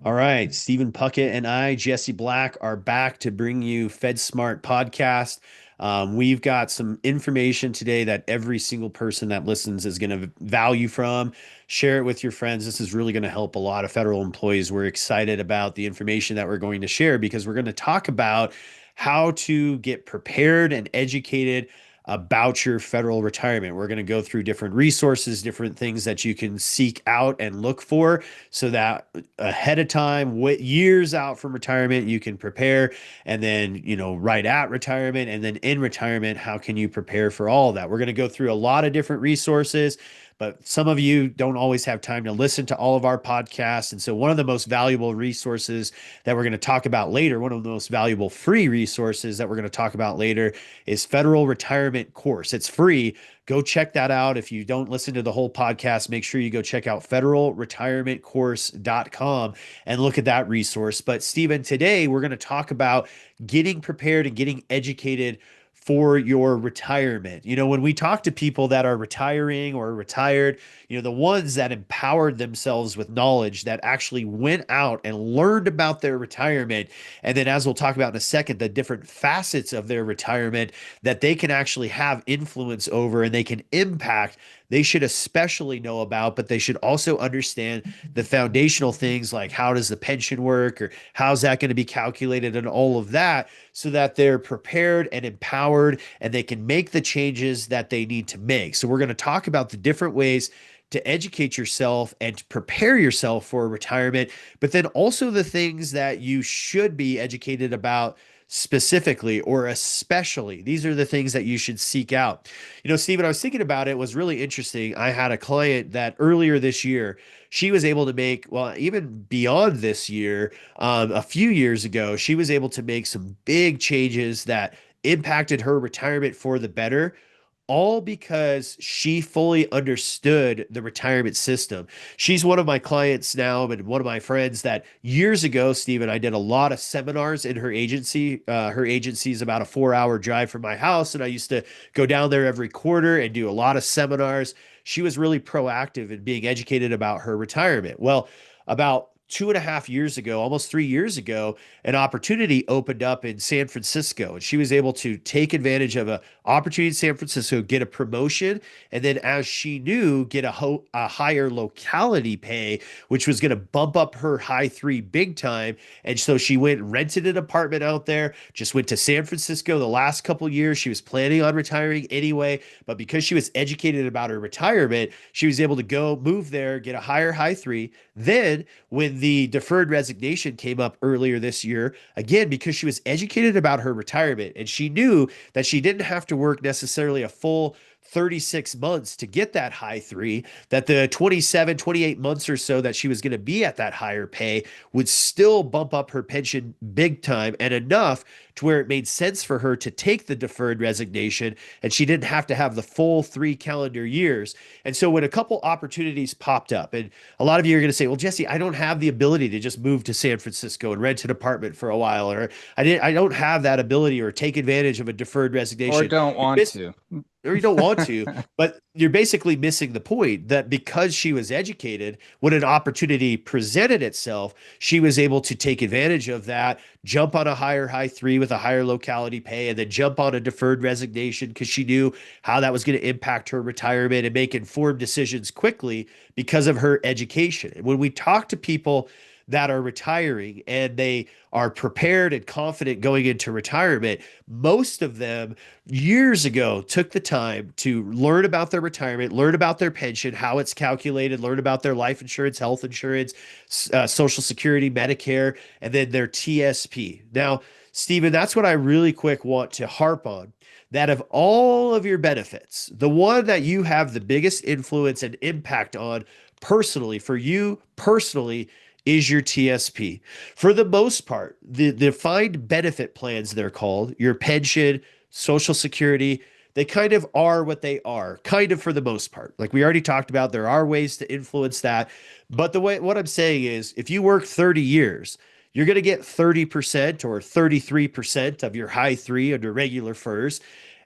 All right, Stephen Puckett and I, Jesse Black, are back to bring you FedSmart podcast. We've got some information today that every single person that listens is going to value from. Share it with your friends. This is really going to help a lot of federal employees. We're excited about the information that we're going to share because we're going to talk about how to get prepared and educated about your federal retirement. We're going to go through different resources, different things that you can seek out and look for so that ahead of time, years out from retirement, you can prepare. And then, right at retirement and then in retirement, how can you prepare for all of that? We're going to go through a lot of different resources, but some of you don't always have time to listen to all of our podcasts. And so, one of the most valuable resources that we're going to talk about later, one of the most valuable free resources that we're going to talk about later is Federal Retirement Course. It's free. Go check that out. If you don't listen to the whole podcast, make sure you go check out federalretirementcourse.com and look at that resource. But Stephen, today we're going to talk about getting prepared and getting educated for your retirement. When we talk to people that are retiring or retired, the ones that empowered themselves with knowledge that actually went out and learned about their retirement. And then, as we'll talk about in a second, the different facets of their retirement that they can actually have influence over and they can impact, they should especially know about, but they should also understand the foundational things like how does the pension work or how's that going to be calculated and all of that so that they're prepared and empowered and they can make the changes that they need to make. So we're going to talk about the different ways to educate yourself and to prepare yourself for retirement, but then also the things that you should be educated about specifically or especially. These are the things that you should seek out. Stephen, I was thinking about it, was really interesting. I had a client that earlier this year, she was able to make, well, even beyond this year, a few years ago, she was able to make some big changes that impacted her retirement for the better, all because she fully understood the retirement system. She's one of my clients now, and one of my friends that years ago, Stephen, I did a lot of seminars in her agency. Her agency is about a 4-hour drive from my house, and I used to go down there every quarter and do a lot of seminars. She was really proactive in being educated about her retirement. Well, about 2.5 years ago, almost 3 years ago, an opportunity opened up in San Francisco, and she was able to take advantage of an opportunity in San Francisco, get a promotion, and then, as she knew, get a higher locality pay, which was going to bump up her high three big time. And so she went and rented an apartment out there, just went to San Francisco the last couple of years. She was planning on retiring anyway, but because she was educated about her retirement, she was able to go move there, get a higher high three. Then, when the deferred resignation came up earlier this year, again, because she was educated about her retirement and she knew that she didn't have to work necessarily a full 36 months to get that high three, that the 27, 28 months or so that she was going to be at that higher pay would still bump up her pension big time and enough to where it made sense for her to take the deferred resignation and she didn't have to have the full 3 calendar years. And so when a couple opportunities popped up, and a lot of you are going to say, well, Jesse, I don't have the ability to just move to San Francisco and rent an apartment for a while, or I don't have that ability or take advantage of a deferred Or resignation. don't want to. Or you don't want to, but you're basically missing the point that because she was educated, when an opportunity presented itself, she was able to take advantage of that, jump on a higher high three with a higher locality pay, and then jump on a deferred resignation because she knew how that was going to impact her retirement and make informed decisions quickly because of her education. And when we talk to people that are retiring and they are prepared and confident going into retirement, most of them years ago took the time to learn about their retirement, learn about their pension, how it's calculated, learn about their life insurance, health insurance, Social Security, Medicare, and then their TSP. Now, Stephen, that's what I really quick want to harp on. That of all of your benefits, the one that you have the biggest influence and impact on personally, for you personally, is your TSP. For the most part, the defined benefit plans, they're called, your pension, Social Security, they kind of are what they are, kind of for the most part. Like we already talked about, there are ways to influence that. But what I'm saying is, if you work 30 years, you're going to get 30% or 33% of your high three under regular FERS.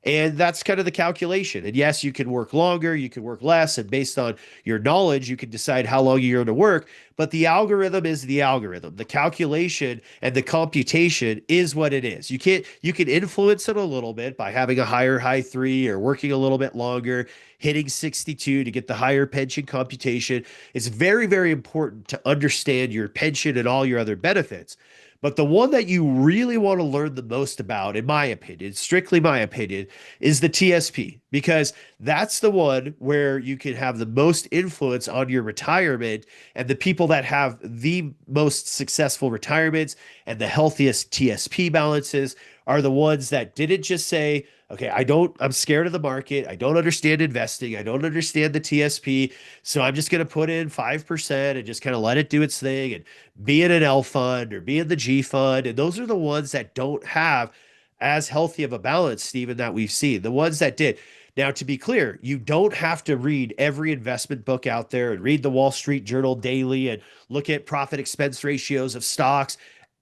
And that's kind of the calculation. And yes, you can work longer, you can work less, and based on your knowledge, you can decide how long you're going to work. But the algorithm is the algorithm. The calculation and the computation is what it is. You can influence it a little bit by having a higher high three or working a little bit longer, hitting 62 to get the higher pension computation. It's very, very important to understand your pension and all your other benefits. But the one that you really want to learn the most about, in my opinion, strictly my opinion, is the TSP, because that's the one where you can have the most influence on your retirement. And the people that have the most successful retirements and the healthiest TSP balances are the ones that didn't just say, okay, I'm scared of the market. I don't understand investing. I don't understand the TSP. So I'm just going to put in 5% and just kind of let it do its thing and be in an L fund or be in the G fund. And those are the ones that don't have as healthy of a balance, Stephen, that we've seen. The ones that did. Now, to be clear, you don't have to read every investment book out there and read the Wall Street Journal daily and look at profit expense ratios of stocks.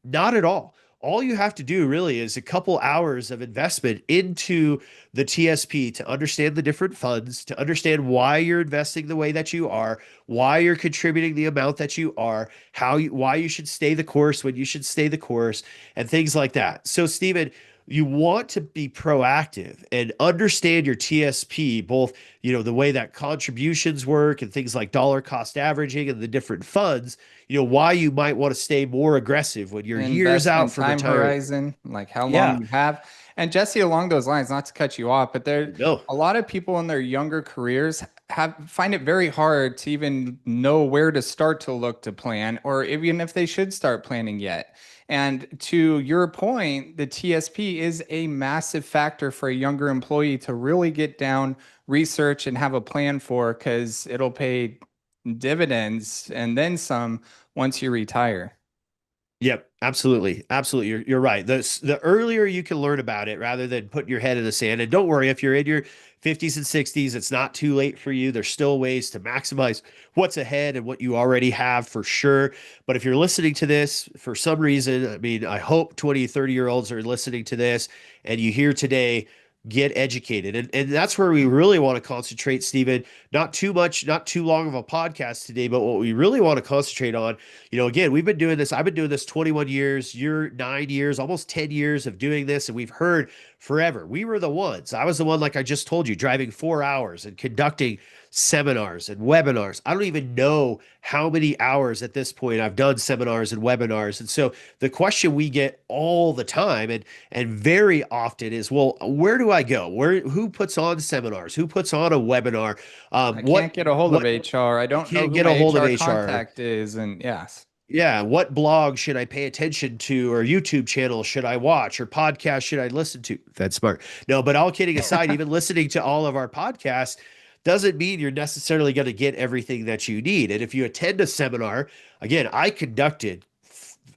Not at all. All you have to do really is a couple hours of investment into the TSP to understand the different funds, to understand why you're investing the way that you are, why you're contributing the amount that you are, why you should stay the course when you should stay the course, and things like that. So, Stephen, you want to be proactive and understand your TSP, both, the way that contributions work and things like dollar cost averaging and the different funds, why you might want to stay more aggressive when you're years out Investment from time retirement. horizon, like how long Yeah, you have. And Jesse, along those lines, not to cut you off, but there no. a lot of people in their younger careers have find it very hard to even know where to start to look to plan, or even if they should start planning yet. And to your point, the TSP is a massive factor for a younger employee to really get down, research, and have a plan for, because it'll pay dividends and then some once you retire. Yep, absolutely. Absolutely. You're right. The earlier you can learn about it rather than putting your head in the sand. And don't worry, if you're in your 50s and 60s, it's not too late for you. There's still ways to maximize what's ahead and what you already have for sure. But if you're listening to this for some reason, I mean, I hope 20, 30-year-olds are listening to this and you hear today, get educated. And that's where we really want to concentrate, Stephen. Not too much, not too long of a podcast today, but what we really want to concentrate on, again, we've been doing this. I've been doing this 21 years, you're 9 years, almost 10 years of doing this. And we've heard forever. We were the ones. I was the one, like I just told you, driving 4 hours and conducting seminars and webinars. I don't even know how many hours at this point I've done seminars and webinars. And so the question we get all the time and very often is, well, where do I go? Who puts on seminars? Who puts on a webinar? I What can't get a hold of what HR. I you don't know can't who get a my hold of HR HR. contact is. And yes, Yeah, what blog should I pay attention to, or YouTube channel should I watch, or podcast should I listen to? FedSmart. No, but all kidding aside, even listening to all of our podcasts doesn't mean you're necessarily going to get everything that you need. And if you attend a seminar, again, I conducted,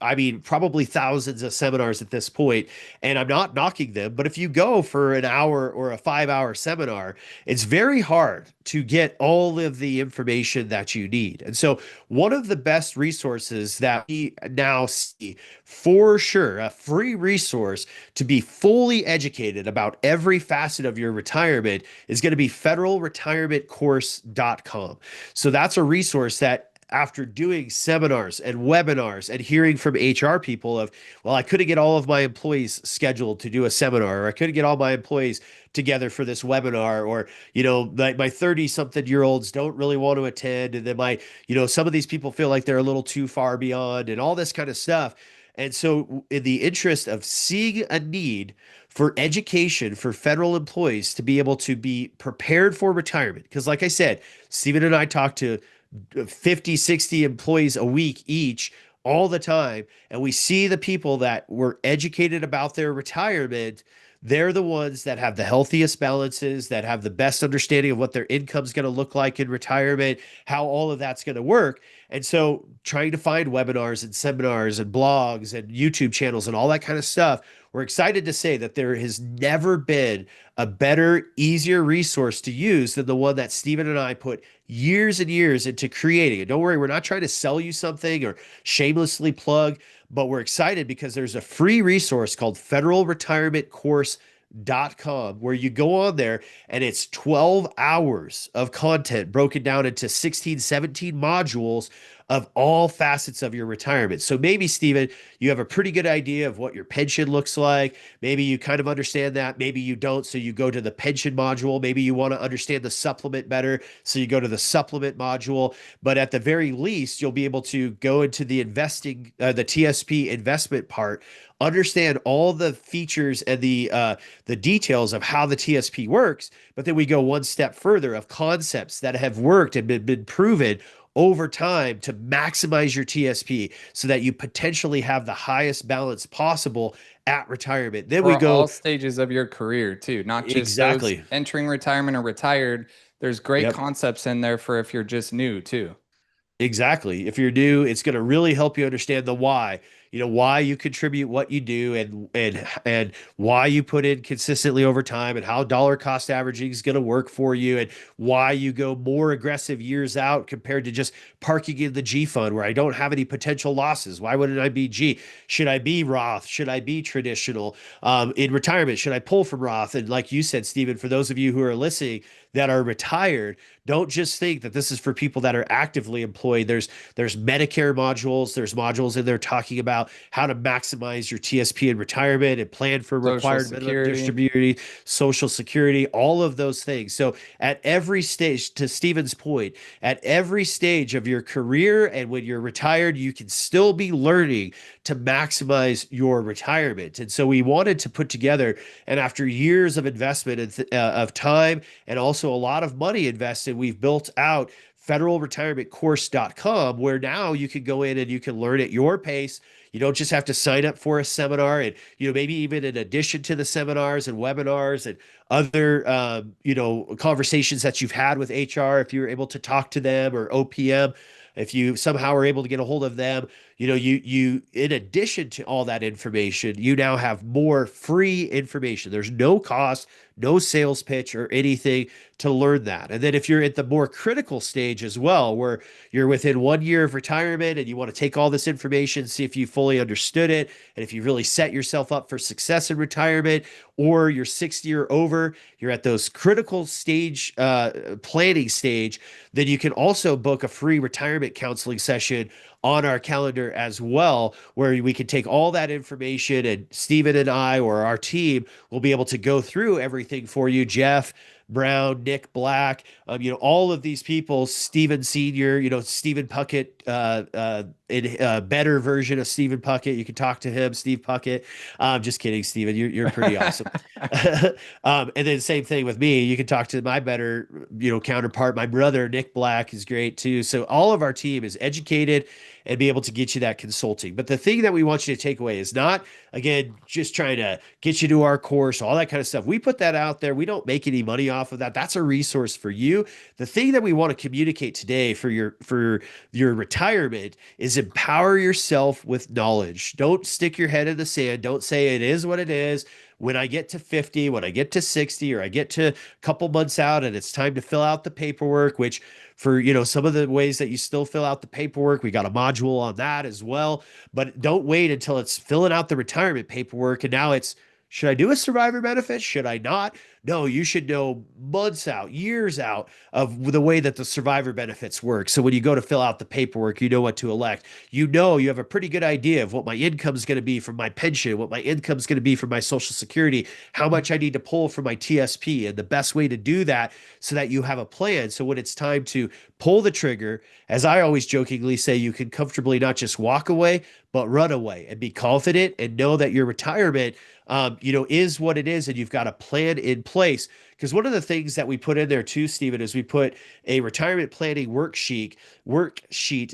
I mean, probably thousands of seminars at this point, and I'm not knocking them, but if you go for an hour or a 5 hour seminar, it's very hard to get all of the information that you need. And so, one of the best resources that we now see for sure, a free resource to be fully educated about every facet of your retirement, is going to be federalretirementcourse.com. So, that's a resource that after doing seminars and webinars and hearing from HR people of, well, I couldn't get all of my employees scheduled to do a seminar, or I couldn't get all my employees together for this webinar, or, my 30 something year olds don't really want to attend. And then some of these people feel like they're a little too far beyond and all this kind of stuff. And so, in the interest of seeing a need for education for federal employees to be able to be prepared for retirement, because, like I said, Stephen and I talked to 50, 60 employees a week each all the time. And we see the people that were educated about their retirement. They're the ones that have the healthiest balances, that have the best understanding of what their income's going to look like in retirement, how all of that's going to work. And so, trying to find webinars and seminars and blogs and YouTube channels and all that kind of stuff, we're excited to say that there has never been a better, easier resource to use than the one that Stephen and I put years and years into creating. And don't worry, we're not trying to sell you something or shamelessly plug, but we're excited because there's a free resource called federalretirementcourse.com. FedSmart.com, where you go on there and it's 12 hours of content broken down into 16, 17 modules of all facets of your retirement. So maybe, Stephen, you have a pretty good idea of what your pension looks like. Maybe you kind of understand that. Maybe you don't. So you go to the pension module. Maybe you want to understand the supplement better. So you go to the supplement module. But at the very least, you'll be able to go into the the TSP investment part, understand all the features and the details of how the TSP works. But then we go one step further of concepts that have worked and been proven over time to maximize your TSP so that you potentially have the highest balance possible at retirement. Then we For all go stages of your career too, not just those exactly. entering retirement or retired. There's great Yep. concepts in there for if you're just new too. Exactly. If you're new, it's going to really help you understand the why. You know, why you contribute what you do and why you put in consistently over time and how dollar cost averaging is going to work for you and why you go more aggressive years out compared to just parking in the G fund where I don't have any potential losses. Why wouldn't I be G? Should I be Roth? Should I be traditional? In retirement, should I pull from Roth? And like you said, Stephen, for those of you who are listening that are retired, don't just think that this is for people that are actively employed. There's Medicare modules, there's modules in there talking about how to maximize your TSP in retirement and plan for Social required minimum Security. distribution, social security, all of those things. So at every stage, to Stephen's point, at every stage of your career and when you're retired, you can still be learning to maximize your retirement. And so we wanted to put together, and after years of investment and of time and also a lot of money invested, we've built out federalretirementcourse.com, where now you can go in and you can learn at your pace. You don't just have to sign up for a seminar, and maybe even in addition to the seminars and webinars and other conversations that you've had with HR, if you're able to talk to them, or OPM, if you somehow are able to get a hold of them, you in addition to all that information, you now have more free information. There's no cost, no sales pitch or anything to learn that. And then if you're at the more critical stage as well, where you're within 1 year of retirement and you want to take all this information, see if you fully understood it, and if you really set yourself up for success in retirement, or you're 60 or over, you're at those critical stage, planning stage, then you can also book a free retirement counseling session on our calendar as well, where we can take all that information and Stephen and I or our team will be able to go through everything for you. Jeff Brown, Nick Black, all of these people, Stephen Senior, Steven Puckett, in a better version of Stephen Puckett. You can talk to him, Steve Puckett. Just kidding, Stephen. You're pretty awesome. And then same thing with me. You can talk to my better, counterpart. My brother, Nick Black, is great too. So all of our team is educated and be able to get you that consulting. But the thing that we want you to take away is not, again, just trying to get you to our course, all that kind of stuff. We put that out there. We don't make any money off of that. That's a resource for you. The thing that we want to communicate today for your retirement is empower yourself with knowledge. Don't stick your head in the sand. Don't say it is what it is. When I get to 50, when I get to 60, or I get to a couple months out and it's time to fill out the paperwork, which for some of the ways that you still fill out the paperwork, we got a module on that as well. But don't wait until it's filling out the retirement paperwork and now it's, should I do a survivor benefit? Should I not? No, you should know months out, years out of the way that the survivor benefits work. So when you go to fill out the paperwork, you know what to elect. You have a pretty good idea of what my income is going to be from my pension, what my income is going to be from my social security, how much I need to pull from my TSP, and the best way to do that so that you have a plan. So when it's time to pull the trigger, as I always jokingly say, you can comfortably not just walk away, but run away and be confident and know that your retirement is what it is, and you've got a plan in place. Because one of the things that we put in there too, Stephen, is we put a retirement planning worksheet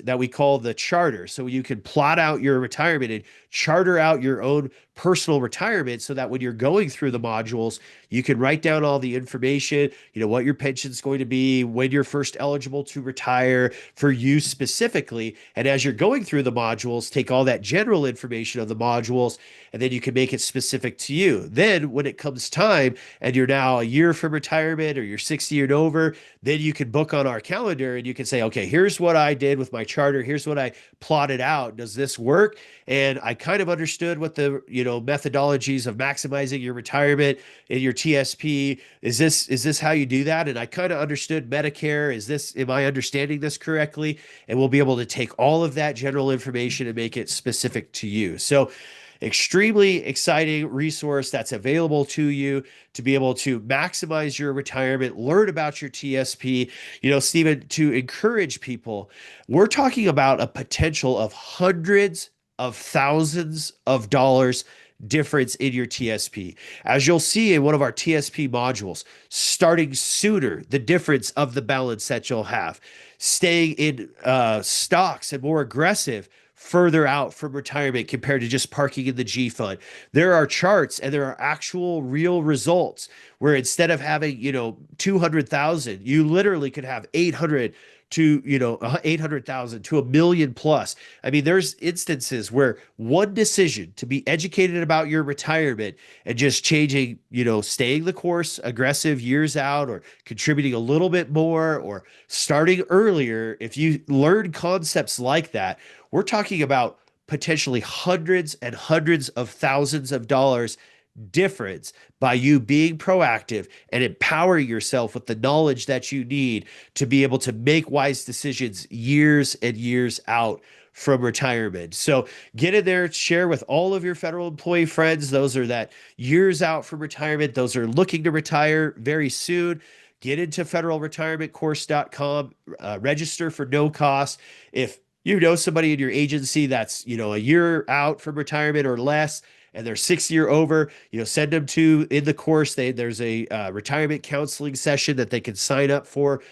that we call the charter. So you can plot out your retirement and charter out your own personal retirement so that when you're going through the modules, you can write down all the information, what your pension's going to be, when you're first eligible to retire for you specifically. And as you're going through the modules, take all that general information of the modules, and then you can make it specific to you. Then when it comes time and you're now a year from retirement or you're 60 and over, then you can book on our calendar and you can say, okay, here's what I did with my charter. Here's what I plotted out. Does this work? And I kind of understood what the, methodologies of maximizing your retirement in your TSP. Is this how you do that? And I kind of understood Medicare. Am I understanding this correctly? And we'll be able to take all of that general information and make it specific to you. So extremely exciting resource that's available to you to be able to maximize your retirement, learn about your TSP. Stephen, to encourage people, we're talking about a potential of hundreds of thousands of dollars difference in your TSP. As you'll see in one of our TSP modules, starting sooner, the difference of the balance that you'll have, staying in stocks and more aggressive further out from retirement compared to just parking in the G fund. There are charts and there are actual real results where instead of having, 200,000, you literally could have 800 to, 800,000 to a million plus. I mean, there's instances where one decision to be educated about your retirement and just changing, staying the course, aggressive years out, or contributing a little bit more, or starting earlier. If you learn concepts like that, we're talking about potentially hundreds and hundreds of thousands of dollars difference by you being proactive and empowering yourself with the knowledge that you need to be able to make wise decisions years and years out from retirement. So get in there, share with all of your federal employee friends. Those are that years out from retirement. Those are looking to retire very soon. Get into federalretirementcourse.com, register for no cost. If you know somebody in your agency that's, a year out from retirement or less, and they're 6 year over, send them to in the course. There's a retirement counseling session that they can sign up for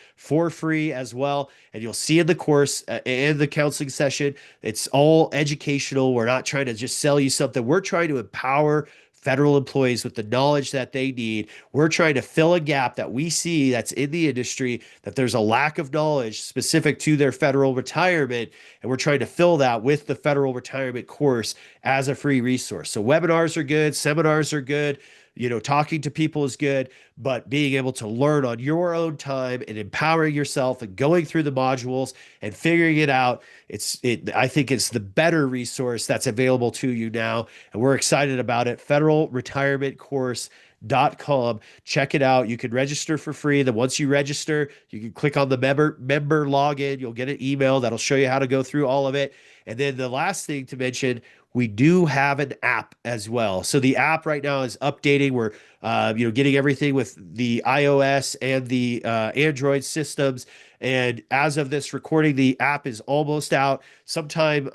free as well. And you'll see in the course and the counseling session, it's all educational. We're not trying to just sell you something. We're trying to empower federal employees with the knowledge that they need. We're trying to fill a gap that we see that's in the industry, that there's a lack of knowledge specific to their federal retirement. And we're trying to fill that with the federal retirement course as a free resource. So webinars are good, seminars are good, talking to people is good, but being able to learn on your own time and empowering yourself and going through the modules and figuring it out, I think it's the better resource that's available to you now. And we're excited about it. Federalretirementcourse.com. Check it out. You can register for free. Then once you register, you can click on the member login. You'll get an email that'll show you how to go through all of it. And then the last thing to mention, we do have an app as well. So the app right now is updating. We're getting everything with the iOS and the Android systems. And as of this recording, the app is almost out. Sometime,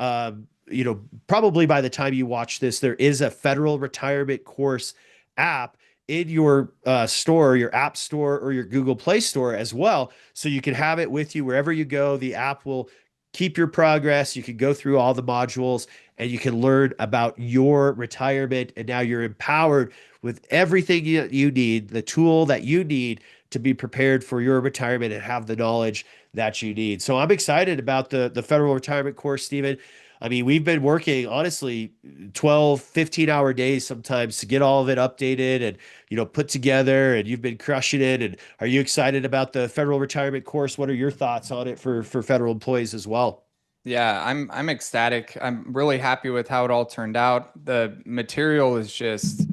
probably by the time you watch this, there is a federal retirement course app in your store, your app store, or your Google Play Store as well. So you can have it with you wherever you go. The app will keep your progress. You can go through all the modules and you can learn about your retirement. And now you're empowered with everything you need, the tool that you need to be prepared for your retirement and have the knowledge that you need. So I'm excited about the federal retirement course, Stephen. I mean, we've been working honestly 12, 15-hour days sometimes to get all of it updated and, put together, and you've been crushing it. And are you excited about the federal retirement course? What are your thoughts on it for federal employees as well? Yeah, I'm ecstatic. I'm really happy with how it all turned out. The material is just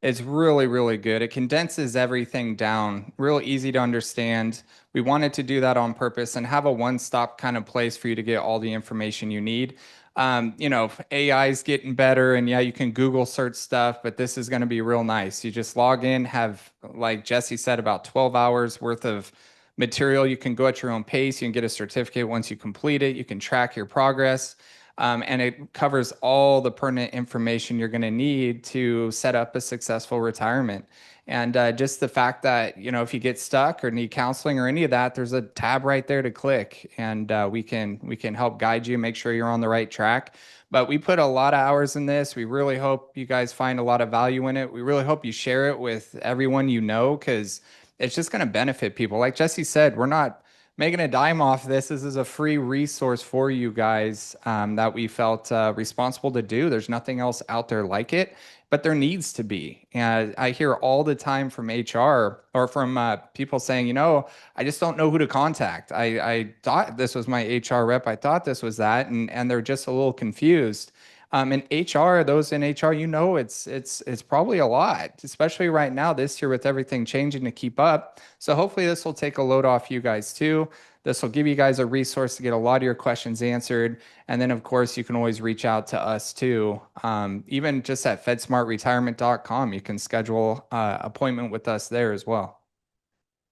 it's really, really good. It condenses everything down, real easy to understand. We wanted to do that on purpose and have a one-stop kind of place for you to get all the information you need. AI is getting better, and yeah, you can Google search stuff, but this is going to be real nice. You just log in, have, like Jesse said, about 12 hours worth of material. You can go at your own pace. You can get a certificate once you complete it. You can track your progress. And it covers all the pertinent information you're going to need to set up a successful retirement. And just the fact that, if you get stuck or need counseling or any of that, there's a tab right there to click, and we can help guide you, make sure you're on the right track. But we put a lot of hours in this. We really hope you guys find a lot of value in it. We really hope you share it with everyone you know, because it's just going to benefit people. Like Jesse said, we're not making a dime off this. This is a free resource for you guys that we felt responsible to do. There's nothing else out there like it, but there needs to be. And I hear all the time from HR or from people saying, I just don't know who to contact. I thought this was my HR rep. I thought this was that. And they're just a little confused. In HR, those in HR, it's probably a lot, especially right now this year with everything changing to keep up. So hopefully this will take a load off you guys too. This will give you guys a resource to get a lot of your questions answered. And then, of course, you can always reach out to us too. Even just at fedsmartretirement.com, you can schedule appointment with us there as well.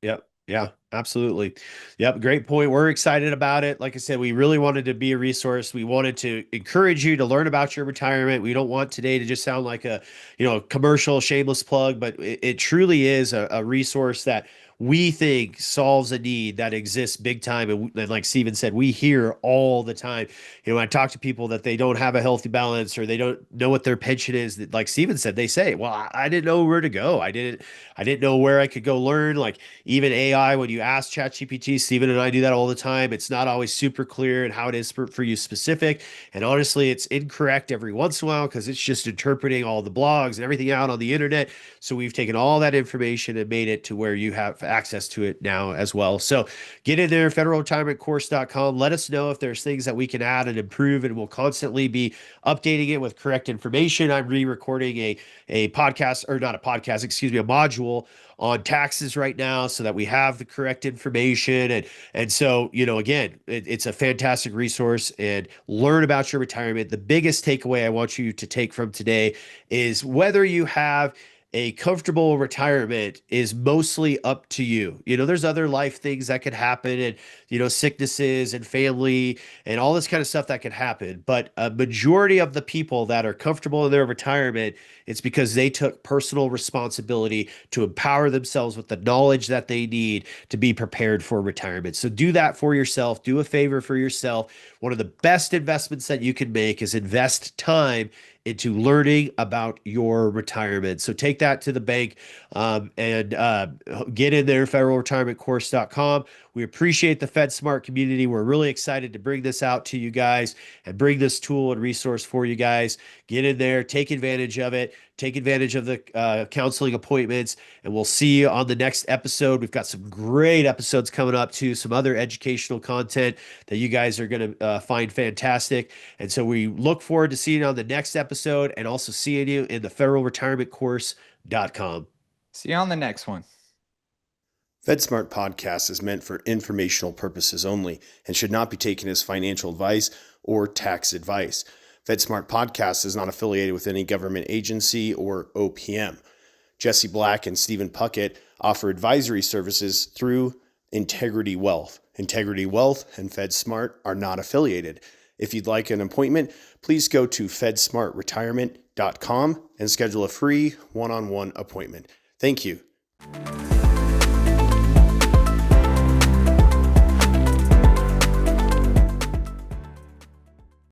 Yep. Yeah, absolutely. Yep. Great point. We're excited about it. Like I said, we really wanted to be a resource. We wanted to encourage you to learn about your retirement. We don't want today to just sound like a, commercial, shameless plug, but it truly is a resource that we think solves a need that exists big time. And like Steven said, we hear all the time, when I talk to people that they don't have a healthy balance or they don't know what their pension is, that like Steven said, they say, well, I didn't know where to go. I didn't know where I could go learn. Like even AI, when you ask ChatGPT, Steven and I do that all the time. It's not always super clear and how it is for you specific. And honestly, it's incorrect every once in a while because it's just interpreting all the blogs and everything out on the internet. So we've taken all that information and made it to where you have access to it now as well. So get in there, federalretirementcourse.com. Let us know if there's things that we can add and improve, and we'll constantly be updating it with correct information. I'm re-recording a podcast, or not a podcast, excuse me, a module on taxes right now so that we have the correct information. And so, again, it's a fantastic resource, and learn about your retirement. The biggest takeaway I want you to take from today is whether you have a comfortable retirement is mostly up to you. There's other life things that could happen, and, sicknesses and family and all this kind of stuff that could happen. But a majority of the people that are comfortable in their retirement, it's because they took personal responsibility to empower themselves with the knowledge that they need to be prepared for retirement. So do that for yourself. Do a favor for yourself. One of the best investments that you can make is invest time into learning about your retirement. So take that to the bank, and get in there, federalretirementcourse.com. We appreciate the FedSmart community. We're really excited to bring this out to you guys and bring this tool and resource for you guys. Get in there, take advantage of it, take advantage of the counseling appointments, and we'll see you on the next episode. We've got some great episodes coming up too, some other educational content that you guys are going to find fantastic. And so we look forward to seeing you on the next episode, and also seeing you in the federalretirementcourse.com. See you on the next one. FedSmart Podcast is meant for informational purposes only and should not be taken as financial advice or tax advice. FedSmart Podcast is not affiliated with any government agency or OPM. Jesse Black and Steven Puckett offer advisory services through Integrity Wealth. Integrity Wealth and FedSmart are not affiliated. If you'd like an appointment, please go to fedsmartretirement.com and schedule a free one-on-one appointment. Thank you.